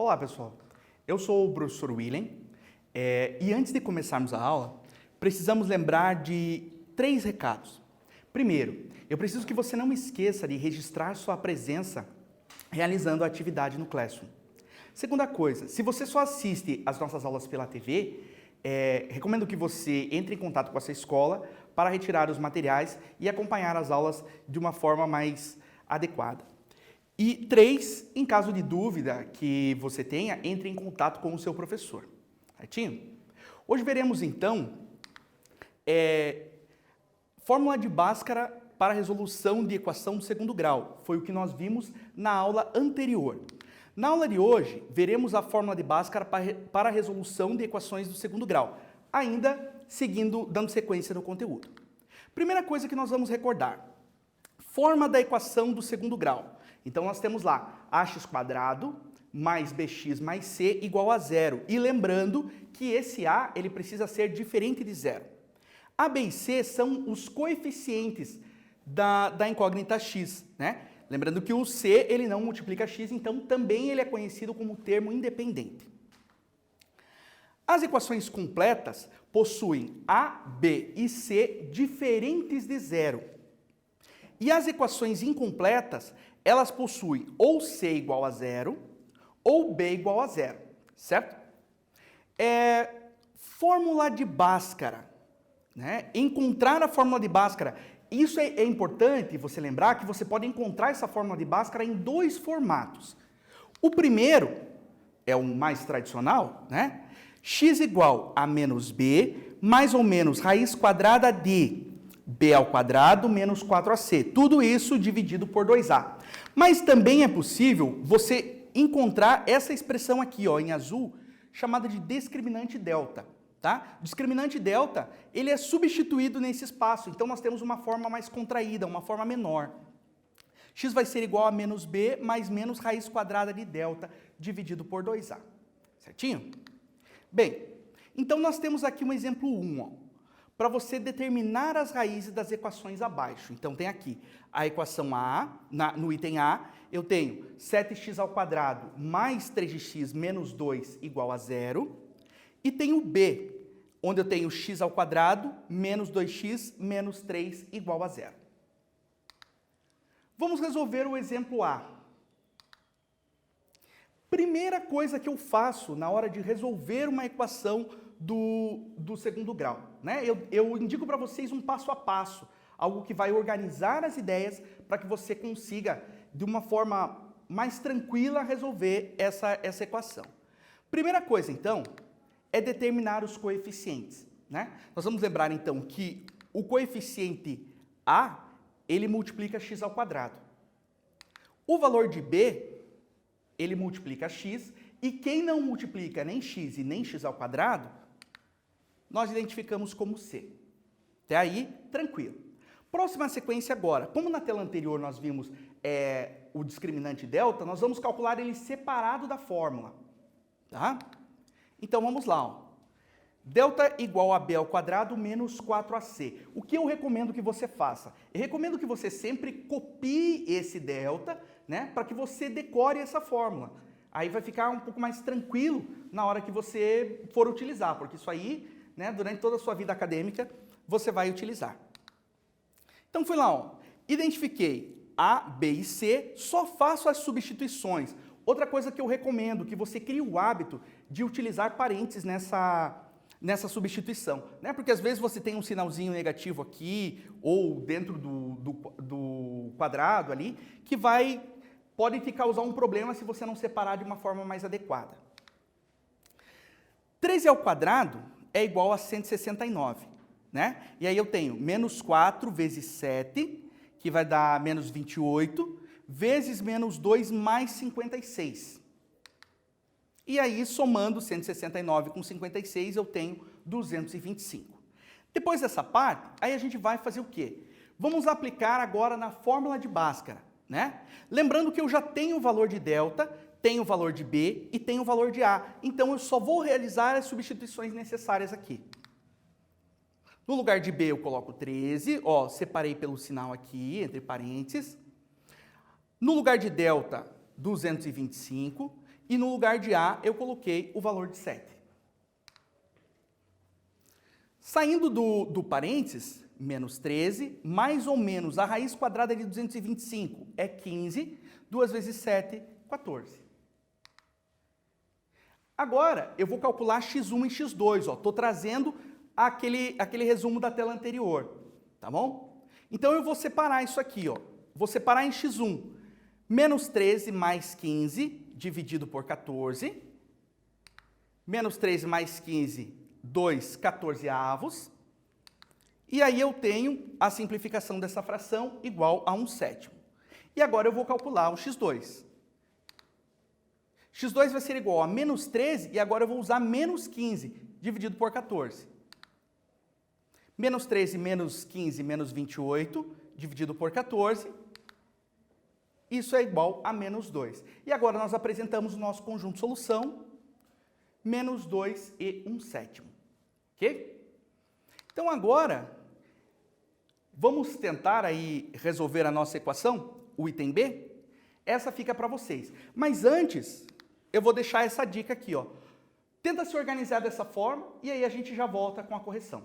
Olá, pessoal. Eu sou o professor William e antes de começarmos a aula, precisamos lembrar de 3 recados. Primeiro, eu preciso que você não esqueça de registrar sua presença realizando a atividade no Classroom. Segunda coisa, se você só assiste às nossas aulas pela TV, recomendo que você entre em contato com essa escola para retirar os materiais e acompanhar as aulas de uma forma mais adequada. E 3, em caso de dúvida que você tenha, entre em contato com o seu professor. Certinho? Hoje veremos então fórmula de Bhaskara para resolução de equação do segundo grau. Foi o que nós vimos na aula anterior. Na aula de hoje, veremos a fórmula de Bhaskara para a resolução de equações do segundo grau, ainda dando sequência no conteúdo. Primeira coisa que nós vamos recordar, forma da equação do segundo grau. Então, nós temos lá ax² mais bx mais c igual a 0. E lembrando que esse a ele precisa ser diferente de 0. A, b e c são os coeficientes da incógnita x, né? Lembrando que o c ele não multiplica x, então também ele é conhecido como termo independente. As equações completas possuem a, b e c diferentes de 0. E as equações incompletas, elas possuem ou c igual a 0 ou b igual a 0, certo? Fórmula de Bhaskara, né? Encontrar a fórmula de Bhaskara. Isso é importante você lembrar que você pode encontrar essa fórmula de Bhaskara em 2 formatos. O primeiro é o mais tradicional, né? X igual a menos b, mais ou menos raiz quadrada de b ao quadrado menos 4ac. Tudo isso dividido por 2a. Mas também é possível você encontrar essa expressão aqui, ó, em azul, chamada de discriminante delta. Tá? Discriminante delta, ele é substituído nesse espaço, então nós temos uma forma mais contraída, uma forma menor. X vai ser igual a menos b mais menos raiz quadrada de delta dividido por 2a. Certinho? Bem, então nós temos aqui um exemplo 1, para você determinar as raízes das equações abaixo. Então tem aqui a equação A, no item A, eu tenho 7x² mais 3x menos 2 igual a 0. E tenho B, onde eu tenho x² menos 2x menos 3 igual a 0. Vamos resolver o exemplo A. Primeira coisa que eu faço na hora de resolver uma equação do segundo grau, né? Eu indico para vocês um passo a passo, algo que vai organizar as ideias para que você consiga, de uma forma mais tranquila, resolver essa equação. Primeira coisa, então, é determinar os coeficientes, né? Nós vamos lembrar, então, que o coeficiente A, ele multiplica x². O valor de B, ele multiplica x, e quem não multiplica nem x e nem x², nós identificamos como C. Até aí, tranquilo. Próxima sequência agora. Como na tela anterior nós vimos o discriminante delta, nós vamos calcular ele separado da fórmula, tá? Então, vamos lá. Ó. Delta igual a b ao quadrado menos 4ac. O que eu recomendo que você faça? Eu recomendo que você sempre copie esse delta, né, para que você decore essa fórmula. Aí vai ficar um pouco mais tranquilo na hora que você for utilizar, porque isso aí, né, durante toda a sua vida acadêmica, você vai utilizar. Então, fui lá, ó. Identifiquei A, B e C, só faço as substituições. Outra coisa que eu recomendo, que você crie o hábito de utilizar parênteses nessa substituição, né? Porque às vezes você tem um sinalzinho negativo aqui, ou dentro do quadrado ali, que pode te causar um problema se você não separar de uma forma mais adequada. 13² é igual a 169, né? E aí eu tenho menos 4 vezes 7, que vai dar menos 28, vezes menos 2 mais 56. E aí, somando 169 com 56, eu tenho 225. Depois dessa parte, aí a gente vai fazer o quê? Vamos aplicar agora na fórmula de Bhaskara, né? Lembrando que eu já tenho o valor de delta, tenho o valor de B e tenho o valor de A. Então, eu só vou realizar as substituições necessárias aqui. No lugar de B, eu coloco 13, ó, separei pelo sinal aqui, entre parênteses. No lugar de delta, 225. e no lugar de A eu coloquei o valor de 7. Saindo do parênteses, menos 13, mais ou menos a raiz quadrada de 225 é 15, 2 vezes 7, 14. Agora, eu vou calcular x1 e x2, estou trazendo aquele resumo da tela anterior, tá bom? Então, eu vou separar isso aqui, ó. Vou separar em x1, menos 13 mais 15, dividido por 14, menos 13 mais 15, 2 14avos, e aí eu tenho a simplificação dessa fração igual a 1/7. E agora eu vou calcular o x2. x2 vai ser igual a menos 13, e agora eu vou usar menos 15, dividido por 14. Menos 13 menos 15 menos 28, dividido por 14, isso é igual a menos 2. E agora nós apresentamos o nosso conjunto de solução, menos 2 e 1/7. Ok? Então agora, vamos tentar aí resolver a nossa equação, o item B? Essa fica para vocês. Mas antes, eu vou deixar essa dica aqui, ó. Tenta se organizar dessa forma e aí a gente já volta com a correção.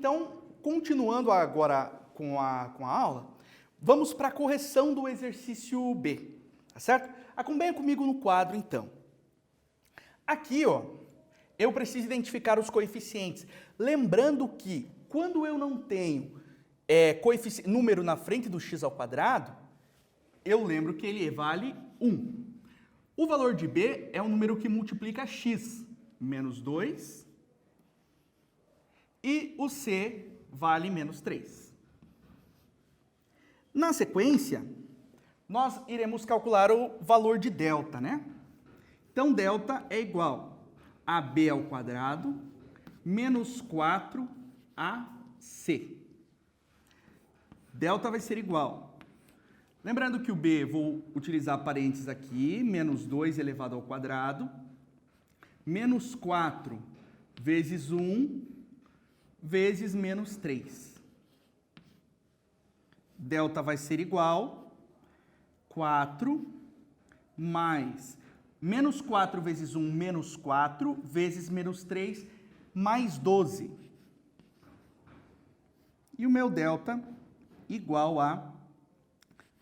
então, continuando agora com a aula, vamos para a correção do exercício B, tá certo? Acompanha comigo no quadro, então. Aqui, ó, eu preciso identificar os coeficientes. Lembrando que, quando eu não tenho número na frente do x ao quadrado, eu lembro que ele vale 1. O valor de b é um número que multiplica x, menos 2, e o c vale menos 3. Na sequência, nós iremos calcular o valor de delta, né? Então, delta é igual a b ao quadrado menos 4ac. Delta vai ser igual. Lembrando que o b, vou utilizar parênteses aqui, menos 2 elevado ao quadrado, menos 4 vezes 1 vezes menos 3. Delta vai ser igual 4 mais menos 4 vezes 1, menos 4, vezes menos 3, mais 12. E o meu delta igual a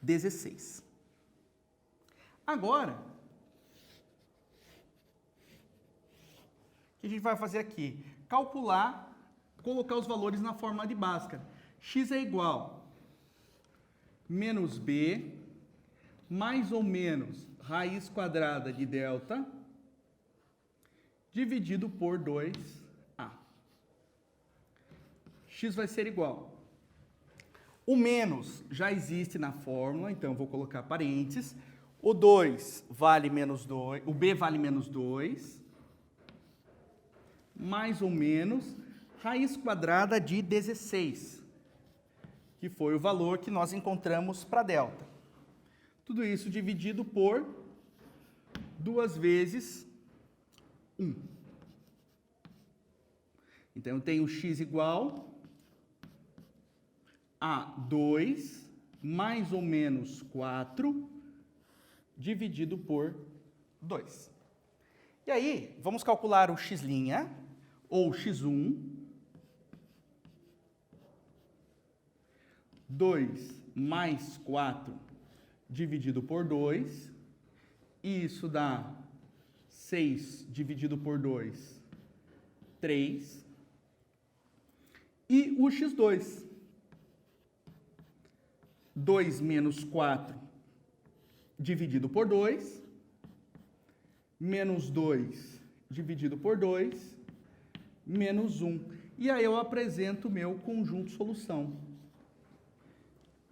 16. Agora, o que a gente vai fazer aqui? Calcular, colocar os valores na fórmula de Bhaskara. X é igual menos b, mais ou menos raiz quadrada de delta, dividido por 2a. X vai ser igual. O menos já existe na fórmula, então eu vou colocar parênteses. O 2 vale menos 2, o b vale menos 2, mais ou menos raiz quadrada de 16, que foi o valor que nós encontramos para delta. Tudo isso dividido por 2 vezes 1. Então, eu tenho x igual a 2 mais ou menos 4 dividido por 2. E aí, vamos calcular o x', ou x1. 2 mais 4 dividido por 2, e isso dá 6 dividido por 2, 3. E o x2, 2 menos 4 dividido por 2, menos 2 dividido por 2, menos 1. E aí eu apresento o meu conjunto solução.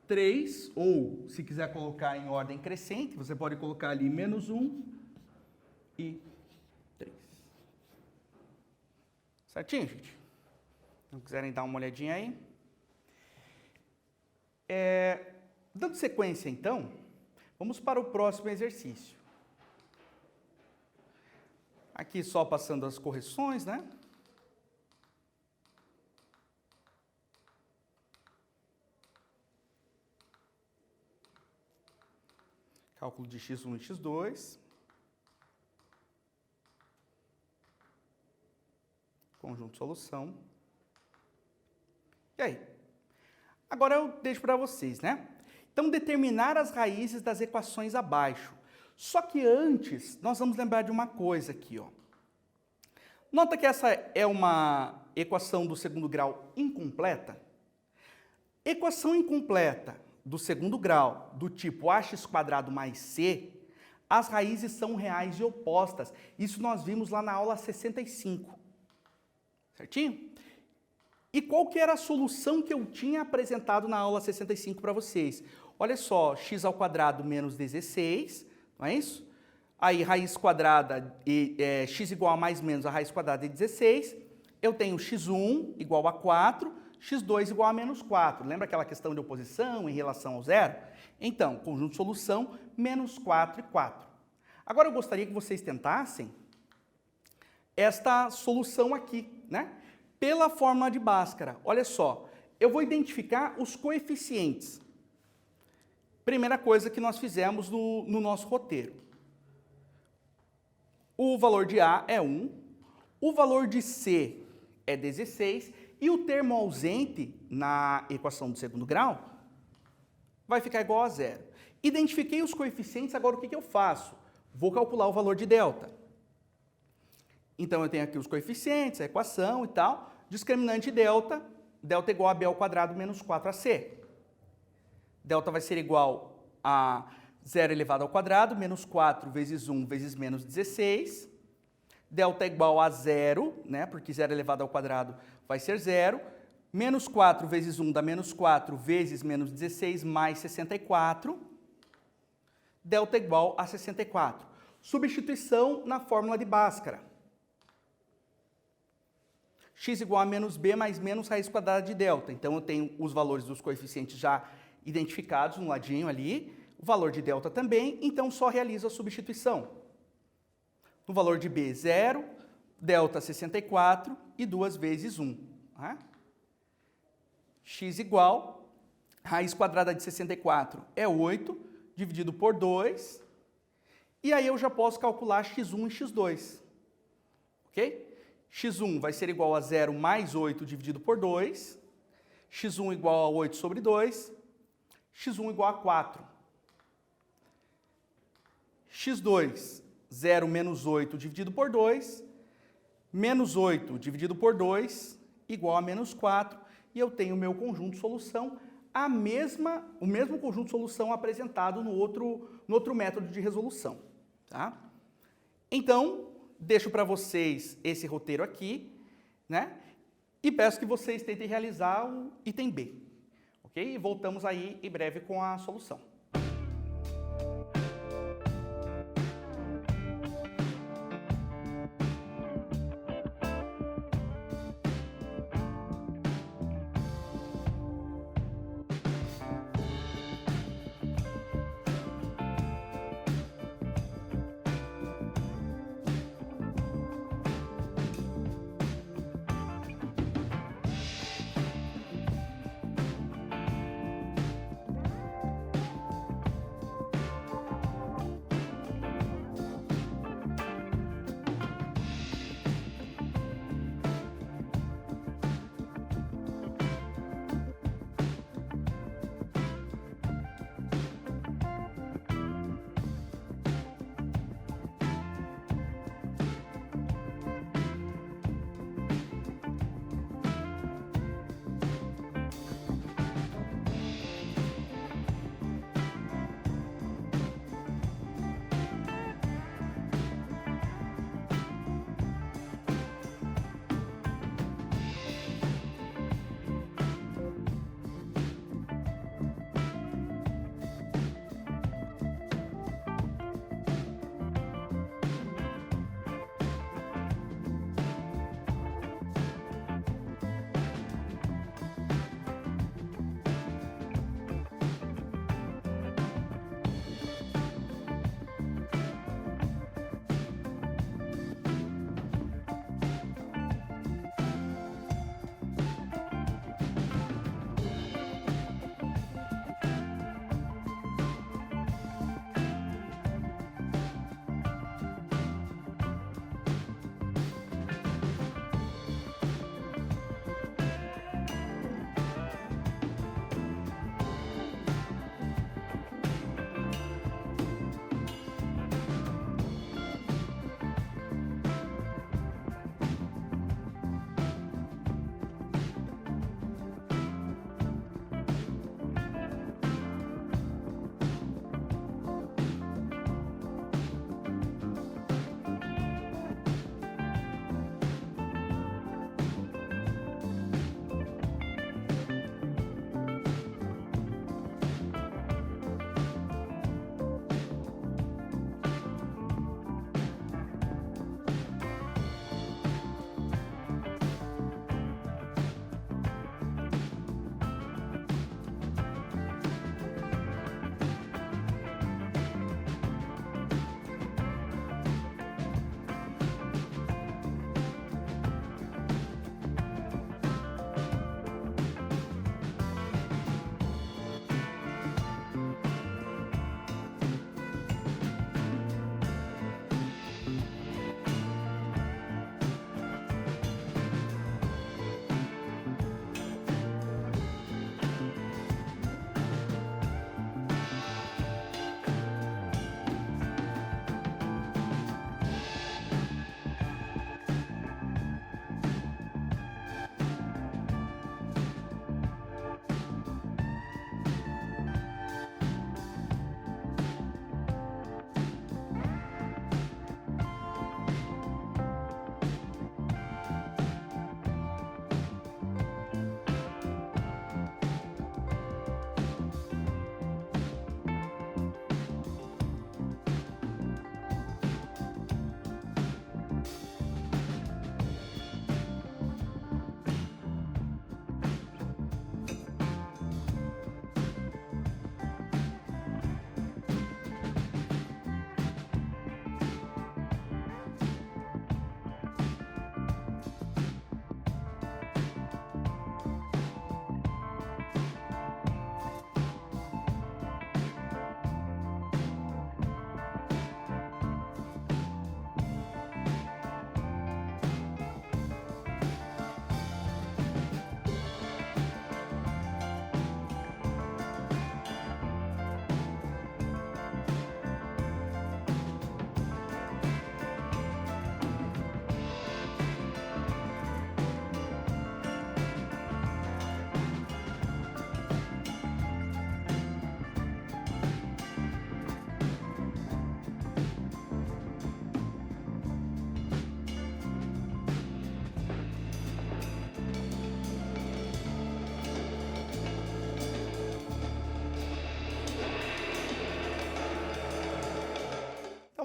3, ou se quiser colocar em ordem crescente, você pode colocar ali menos 1 e 3. Certinho, gente? Não quiserem dar uma olhadinha aí? Dando sequência, então, vamos para o próximo exercício. Aqui só passando as correções, né? Cálculo de x1 e x2. Conjunto de solução. E aí? Agora eu deixo para vocês, né? Então, determinar as raízes das equações abaixo. Só que antes, nós vamos lembrar de uma coisa aqui, ó. Nota que essa é uma equação do segundo grau incompleta. Equação incompleta do segundo grau, do tipo ax² mais c, as raízes são reais e opostas. Isso nós vimos lá na aula 65. Certinho? E qual que era a solução que eu tinha apresentado na aula 65 para vocês? Olha só, x² menos 16, não é isso? Aí, raiz quadrada, x igual a mais menos a raiz quadrada de 16. Eu tenho x1 igual a 4, x2 igual a menos 4. Lembra aquela questão de oposição em relação ao zero? Então, conjunto de solução, menos 4 e 4. Agora, eu gostaria que vocês tentassem esta solução aqui, né? Pela fórmula de Bhaskara. Olha só, eu vou identificar os coeficientes. Primeira coisa que nós fizemos no nosso roteiro. O valor de A é 1, o valor de C é 16 E o termo ausente na equação do segundo grau vai ficar igual a zero. Identifiquei os coeficientes, agora o que eu faço? Vou calcular o valor de delta. Então, eu tenho aqui os coeficientes, a equação e tal. Discriminante delta, delta igual a b ao quadrado menos 4ac. Delta vai ser igual a 0 elevado ao quadrado, menos 4 vezes 1 vezes menos 16. Delta é igual a 0, né, porque 0 elevado ao quadrado vai ser 0. Menos 4 vezes 1 dá menos 4 vezes menos 16 mais 64. Delta é igual a 64. Substituição na fórmula de Bhaskara. X igual a menos b mais menos raiz quadrada de delta. Então, eu tenho os valores dos coeficientes já identificados no ladinho ali, o valor de delta também, então só realizo a substituição. No valor de b, 0, delta 64 e 2 vezes 1. Tá? X igual, raiz quadrada de 64 é 8, dividido por 2, e aí eu já posso calcular x1 e x2. Ok? x1 vai ser igual a 0 mais 8 dividido por 2, x1 igual a 8 sobre 2, x1 igual a 4. x2, 0 menos 8 dividido por 2, menos 8 dividido por 2, igual a menos 4, e eu tenho o meu conjunto de solução, o mesmo conjunto de solução apresentado no outro método de resolução. Tá? Então, deixo para vocês esse roteiro aqui, né? E peço que vocês tentem realizar o item B. Ok? E voltamos aí em breve com a solução.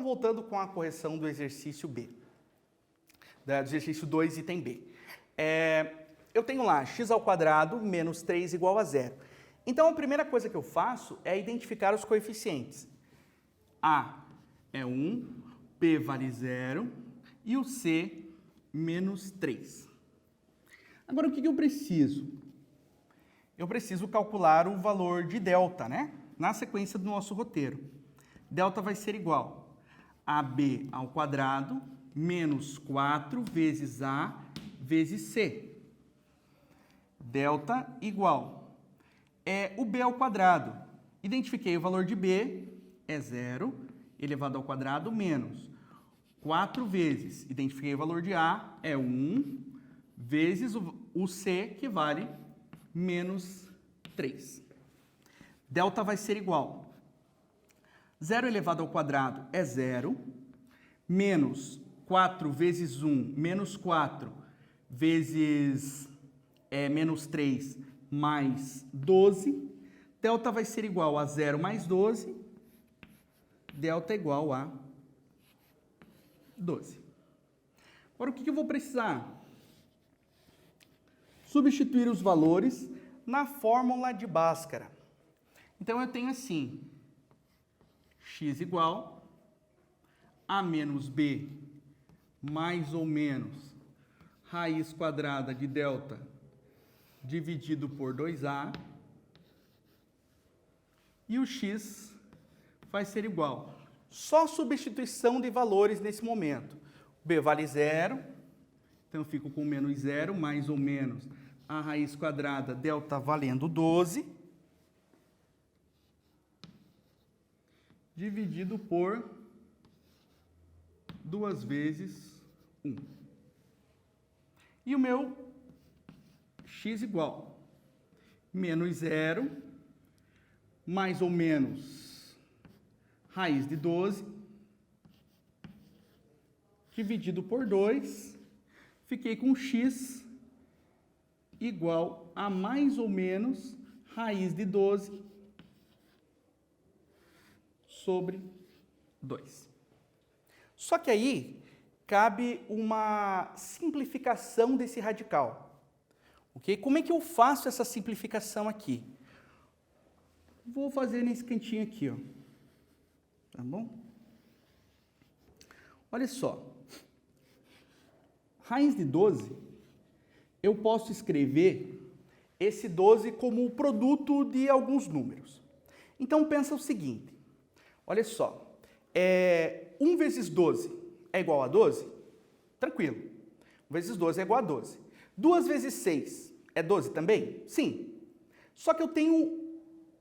voltando com a correção do exercício B, do exercício 2, item B. Eu tenho lá x² menos 3 igual a 0. Então, a primeira coisa que eu faço é identificar os coeficientes. A é 1, P vale 0 e o C menos 3. Agora, o que eu preciso? Eu preciso calcular o valor de delta, né? Na sequência do nosso roteiro. Delta vai ser igual a AB ao quadrado menos 4 vezes A vezes C. Delta igual o B ao quadrado. Identifiquei o valor de B, é 0, elevado ao quadrado, menos 4 vezes. Identifiquei o valor de A, é 1, vezes o C, que vale menos 3. Delta vai ser igual 0 elevado ao quadrado é 0, menos 4 vezes 1, menos 4 vezes menos 3, mais 12. Delta vai ser igual a 0 mais 12. Delta é igual a 12. Agora, o que eu vou precisar? Substituir os valores na fórmula de Bhaskara. Então, eu tenho assim, x igual a menos b mais ou menos raiz quadrada de delta dividido por 2a, e o x vai ser igual. Só substituição de valores nesse momento. B vale 0, então eu fico com menos 0, mais ou menos a raiz quadrada, delta valendo 12, dividido por 2 vezes 1. E o meu x igual menos 0, mais ou menos raiz de 12, dividido por 2, fiquei com x igual a mais ou menos raiz de 12 sobre 2. Só que aí cabe uma simplificação desse radical. Ok? Como é que eu faço essa simplificação aqui? Vou fazer nesse cantinho aqui, ó. Tá bom? Olha só. Raiz de 12, eu posso escrever esse 12 como o produto de alguns números. Então, pensa o seguinte. Olha só. 1 vezes 12 é igual a 12? Tranquilo. 1 vezes 12 é igual a 12. 2 vezes 6 é 12 também? Sim. Só que eu tenho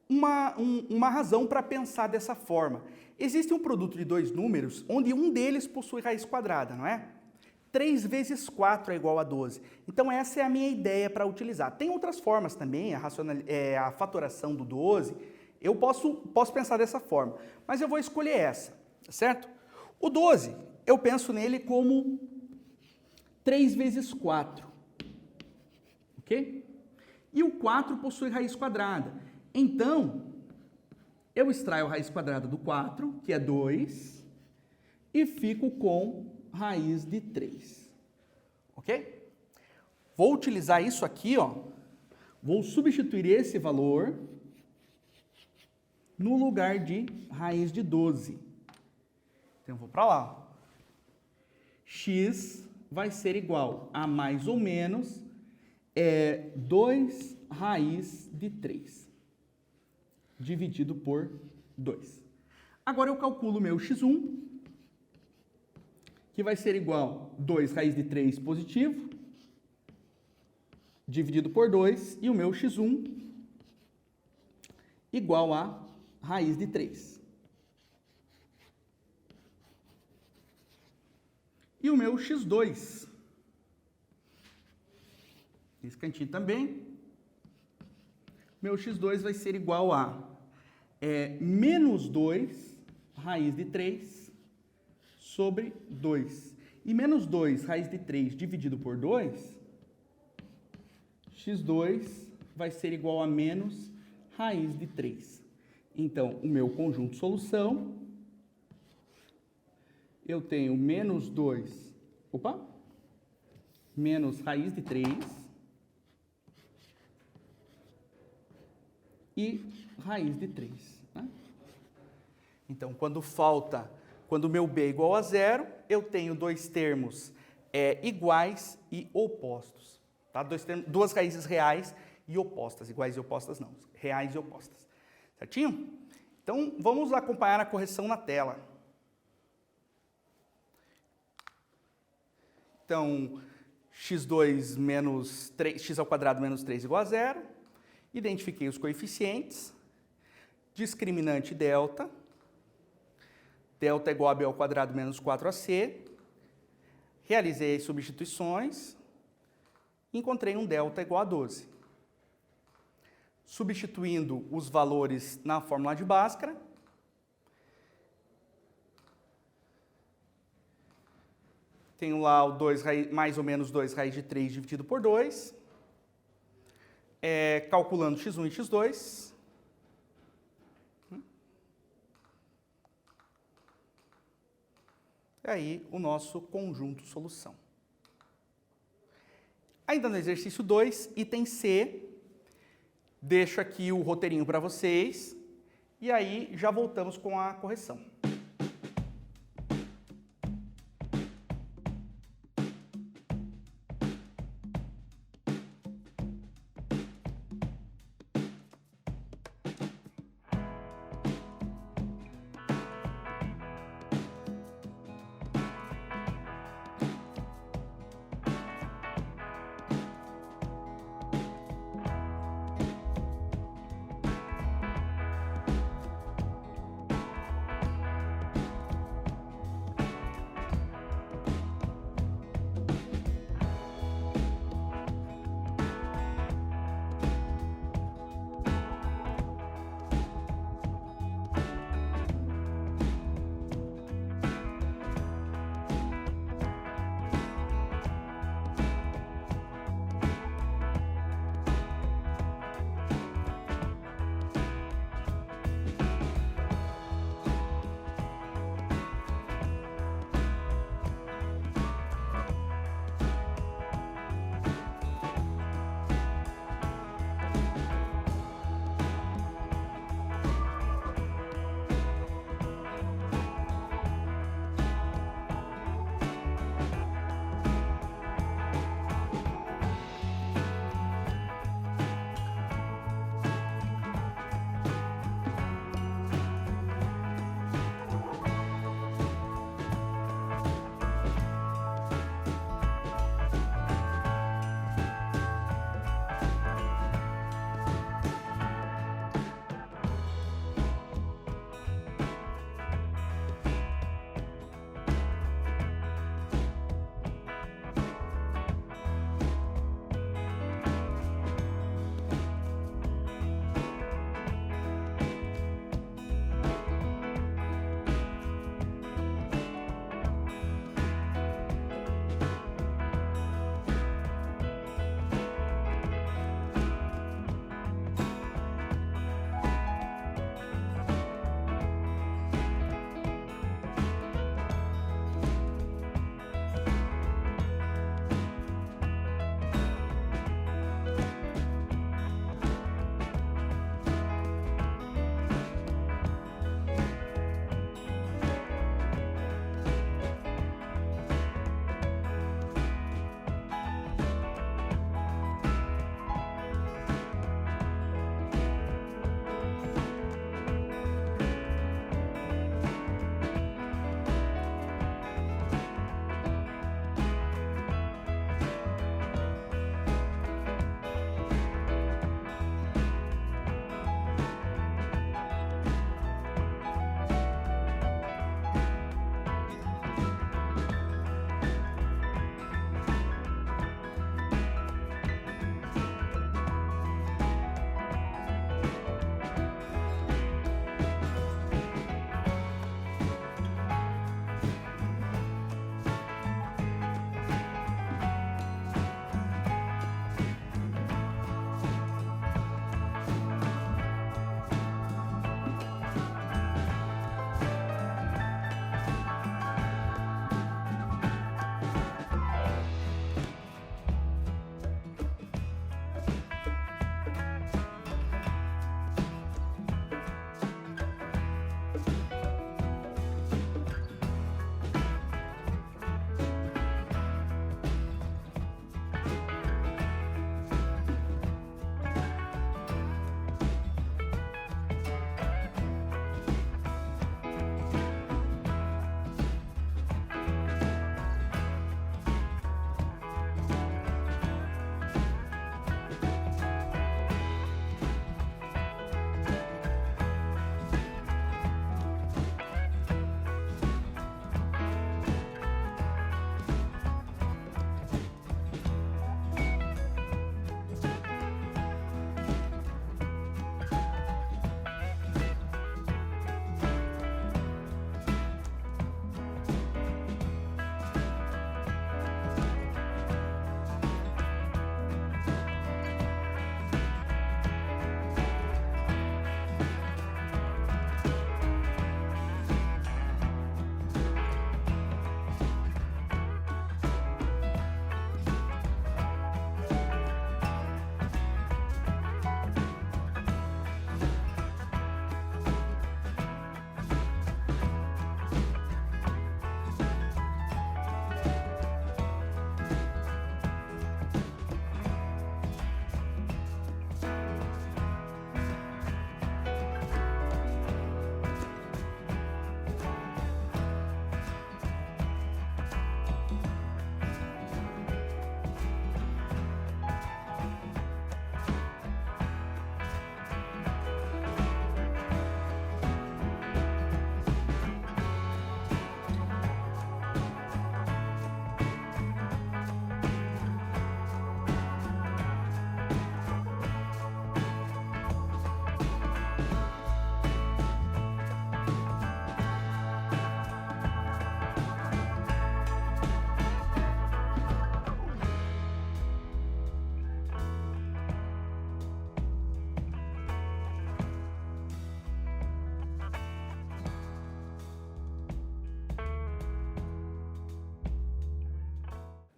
uma razão para pensar dessa forma. Existe um produto de dois números onde um deles possui raiz quadrada, não é? 3 vezes 4 é igual a 12. Então, essa é a minha ideia para utilizar. Tem outras formas também, a fatoração do 12. Eu posso pensar dessa forma, mas eu vou escolher essa, certo? O 12, eu penso nele como 3 vezes 4. Ok? E o 4 possui raiz quadrada. Então, eu extraio a raiz quadrada do 4, que é 2, e fico com raiz de 3. Ok? Vou utilizar isso aqui, ó. Vou substituir esse valor no lugar de raiz de 12. Então, eu vou para lá. X vai ser igual a mais ou menos 2 raiz de 3, dividido por 2. Agora eu calculo o meu x1, que vai ser igual a 2 raiz de 3 positivo, dividido por 2, e o meu x1 igual a raiz de 3. E o meu x2, esse cantinho também, meu x2 vai ser igual a menos 2 raiz de 3 sobre 2. E menos 2 raiz de 3 dividido por 2, x2 vai ser igual a menos raiz de 3. Então, o meu conjunto solução eu tenho menos 2, menos raiz de 3 e raiz de 3. Né? Então, quando o meu b é igual a 0, eu tenho dois termos iguais e opostos. Tá? Duas raízes reais e opostas. Iguais e opostas não, reais e opostas. Certinho? Então, vamos acompanhar a correção na tela. Então, x2 menos 3, x ao quadrado menos 3 igual a 0. Identifiquei os coeficientes. Discriminante delta. Delta é igual a b ao quadrado menos 4ac. Realizei as substituições. Encontrei um delta igual a 12. Substituindo os valores na fórmula de Bhaskara, tenho lá o mais ou menos 2 raiz de 3 dividido por 2. Calculando x1 e x2. E aí o nosso conjunto solução. Ainda no exercício 2, item C, deixo aqui o roteirinho para vocês e aí já voltamos com a correção.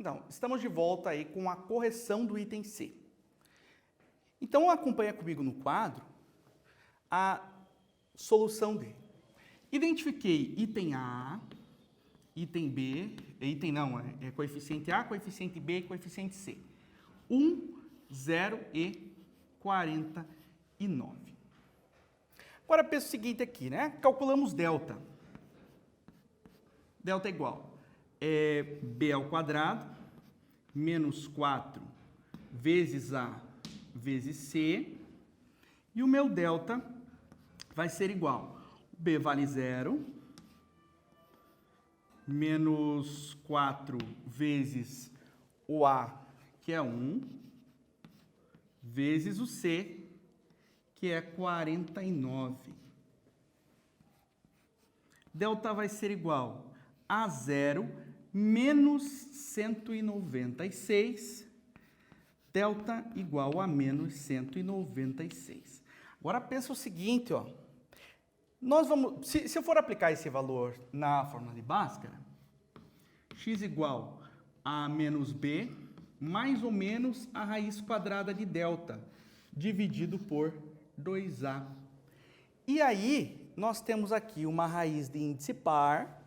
Então, estamos de volta aí com a correção do item C. Então, acompanha comigo no quadro a solução dele. Identifiquei item A, item B, item não, é coeficiente A, coeficiente B e coeficiente C. 1, 0 e 49. Agora pensa o seguinte aqui, né? Calculamos delta. Delta é igual B ao quadrado menos 4 vezes A vezes C. E o meu delta vai ser igual. B vale 0, menos 4 vezes o A, que é 1, vezes o C, que é 49. Delta vai ser igual a 0 menos 196. Delta igual a menos 196. Agora pensa o seguinte, ó. Nós vamos, se eu for aplicar esse valor na fórmula de Bhaskara, x igual a menos b, mais ou menos a raiz quadrada de delta, dividido por 2a. E aí, nós temos aqui uma raiz de índice par,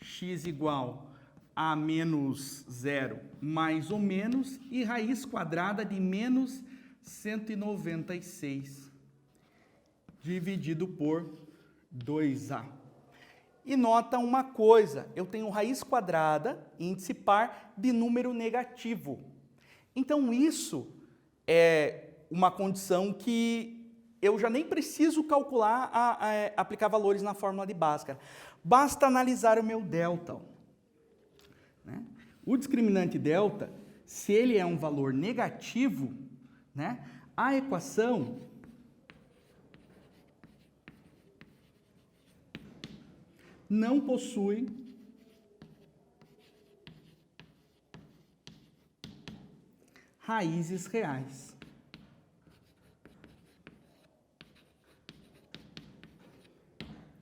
x igual a menos 0, mais ou menos, e raiz quadrada de menos 196, dividido por 2a. E nota uma coisa, eu tenho raiz quadrada, índice par, de número negativo. Então, isso é uma condição que eu já nem preciso calcular, aplicar valores na fórmula de Bhaskara. Basta analisar o meu delta. Né? O discriminante delta, se ele é um valor negativo, né, a equação não possui raízes reais.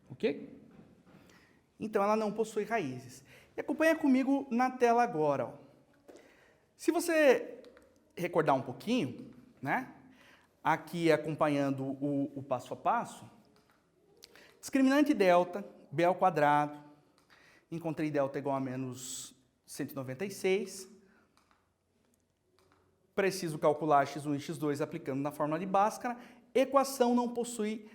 Ok? Então, ela não possui raízes. E acompanha comigo na tela agora. Ó. Se você recordar um pouquinho, né? Aqui acompanhando o passo a passo, discriminante delta, b ao quadrado, encontrei delta igual a menos 196, preciso calcular x1 e x2 aplicando na fórmula de Bhaskara, equação não possui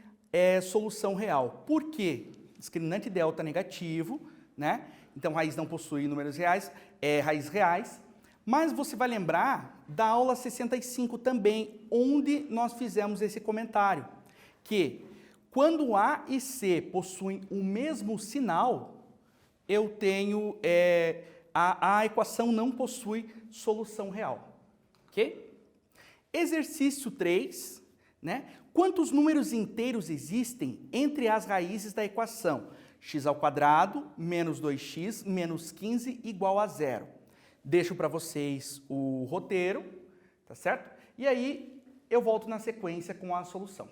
solução real. Por quê? Discriminante delta negativo, né? Então, raiz não possui números reais, raízes reais, mas você vai lembrar da aula 65 também, onde nós fizemos esse comentário, que quando A e C possuem o mesmo sinal, eu tenho, a equação não possui solução real, ok? Exercício 3, né? Quantos números inteiros existem entre as raízes da equação? X ao quadrado menos 2x menos 15 igual a 0. Deixo para vocês o roteiro, tá certo? E aí eu volto na sequência com a solução.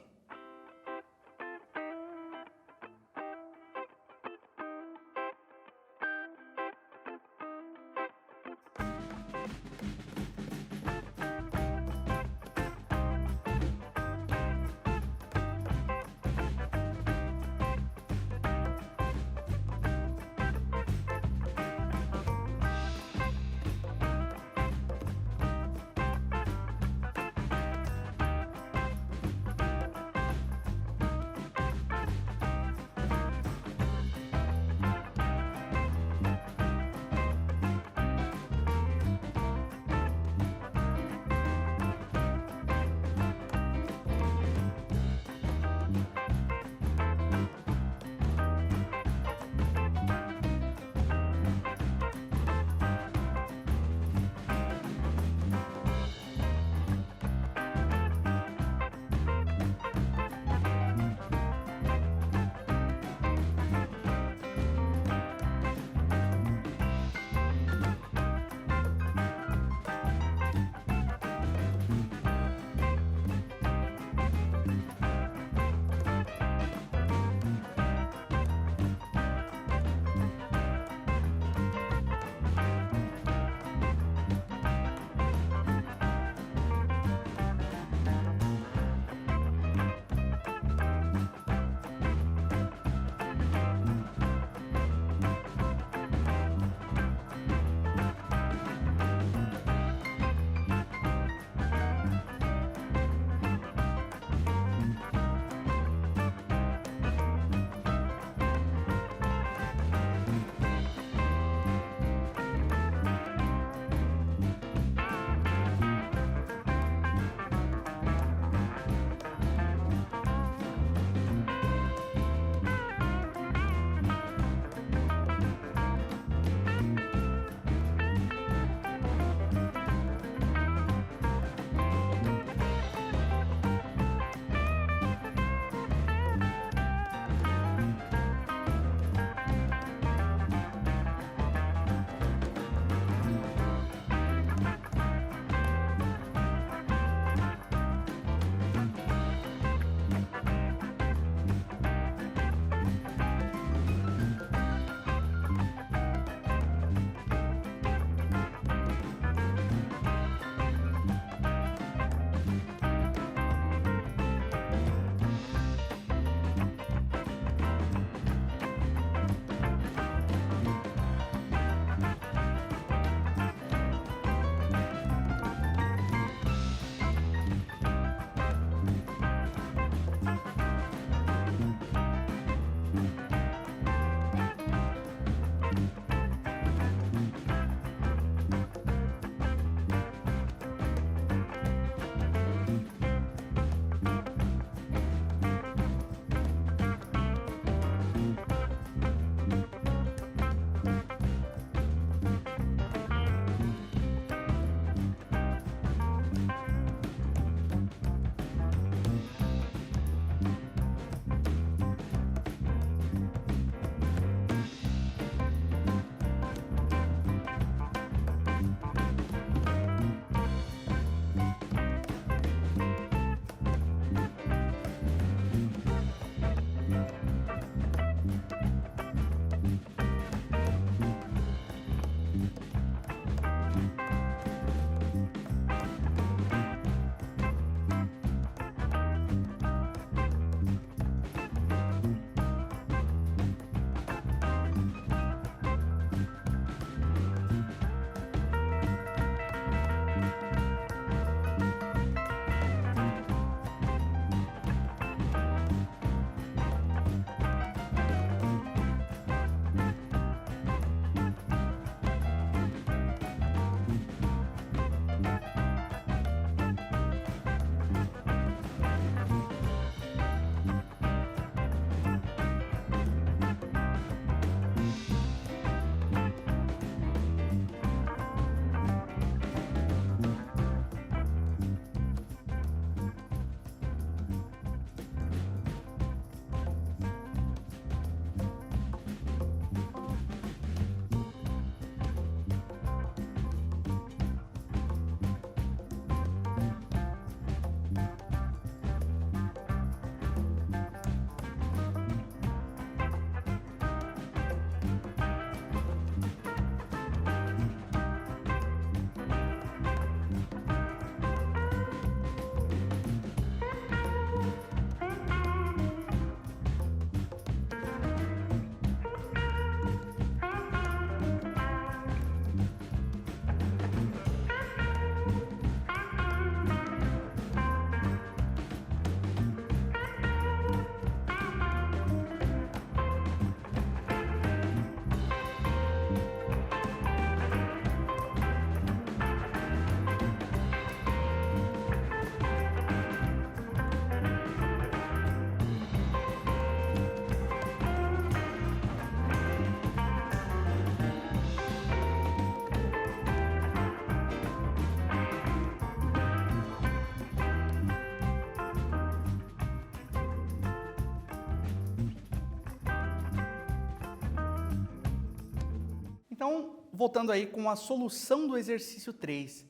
Então, voltando aí com a solução do exercício 3,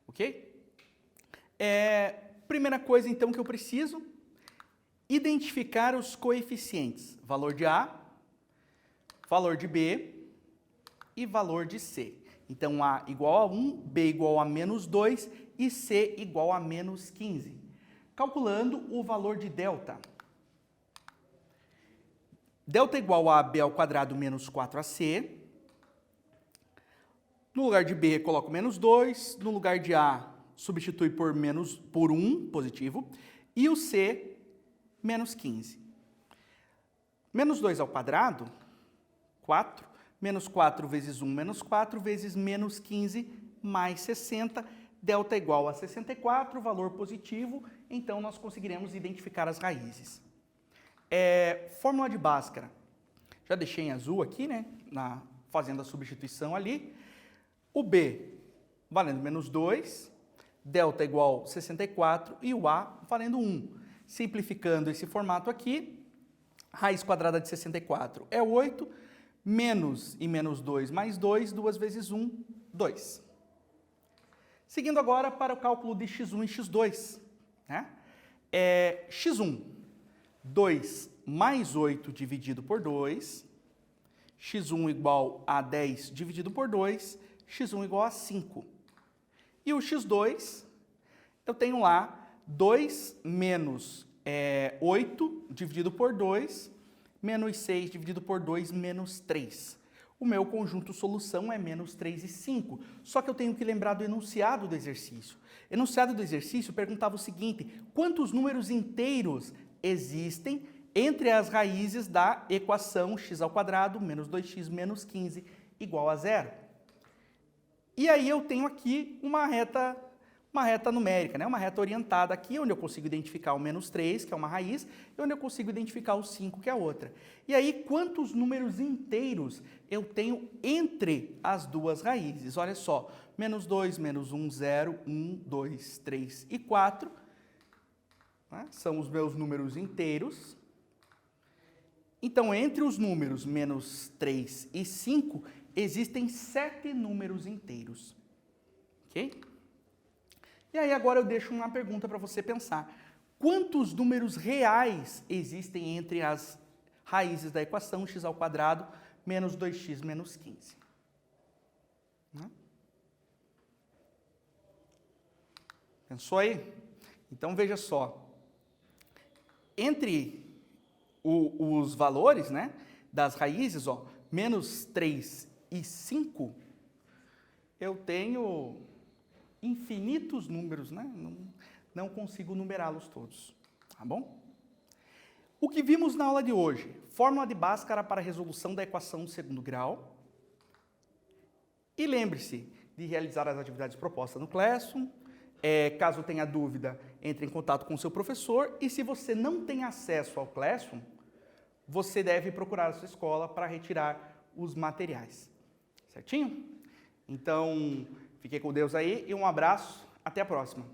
ok? Primeira coisa, então, que eu preciso, identificar os coeficientes, valor de A, valor de B e valor de C. Então, A igual a 1, B igual a menos 2 e C igual a menos 15. Calculando o valor de delta. Delta igual a B ao quadrado menos 4AC. No lugar de B, coloco menos 2. No lugar de A, substitui por 1, positivo. E o C, menos 15. Menos 2 ao quadrado, 4. Menos 4 vezes 1, menos 4, vezes menos 15, mais 60. Delta igual a 64, valor positivo. Então, nós conseguiremos identificar as raízes. Fórmula de Bhaskara. Já deixei em azul aqui, né? Fazendo a substituição ali. O B valendo menos 2, delta igual a 64 e o A valendo 1. Simplificando esse formato aqui, raiz quadrada de 64 é 8, menos e menos 2 mais 2, 2 vezes 1, 2. Seguindo agora para o cálculo de x1 e x2. Né? x1, 2 mais 8 dividido por 2, x1 igual a 10 dividido por 2, x1 igual a 5. E o x2, eu tenho lá 2 menos 8 dividido por 2, menos 6 dividido por 2, menos 3. O meu conjunto solução é menos 3 e 5. Só que eu tenho que lembrar do enunciado do exercício. O enunciado do exercício perguntava o seguinte: quantos números inteiros existem entre as raízes da equação x ao quadrado menos 2x menos 15 igual a 0? E aí eu tenho aqui uma reta numérica, né? Uma reta orientada aqui, onde eu consigo identificar o menos 3, que é uma raiz, e onde eu consigo identificar o 5, que é a outra. E aí, quantos números inteiros eu tenho entre as duas raízes? Olha só, menos 2, menos 1, 0, 1, 2, 3 e 4, né? São os meus números inteiros. Então, entre os números menos 3 e 5, existem 7 números inteiros. Ok? E aí agora eu deixo uma pergunta para você pensar. Quantos números reais existem entre as raízes da equação x ao quadrado menos 2x menos 15? Né? Pensou aí? Então veja só. Entre os valores, né, das raízes, ó, menos 3 e 5, eu tenho infinitos números, né? Não consigo numerá-los todos, tá bom? O que vimos na aula de hoje? Fórmula de Bhaskara para a resolução da equação de segundo grau. E lembre-se de realizar as atividades propostas no Classroom. Caso tenha dúvida, entre em contato com o seu professor. E se você não tem acesso ao Classroom, você deve procurar a sua escola para retirar os materiais. Certinho? Então, fiquem com Deus aí e um abraço. Até a próxima.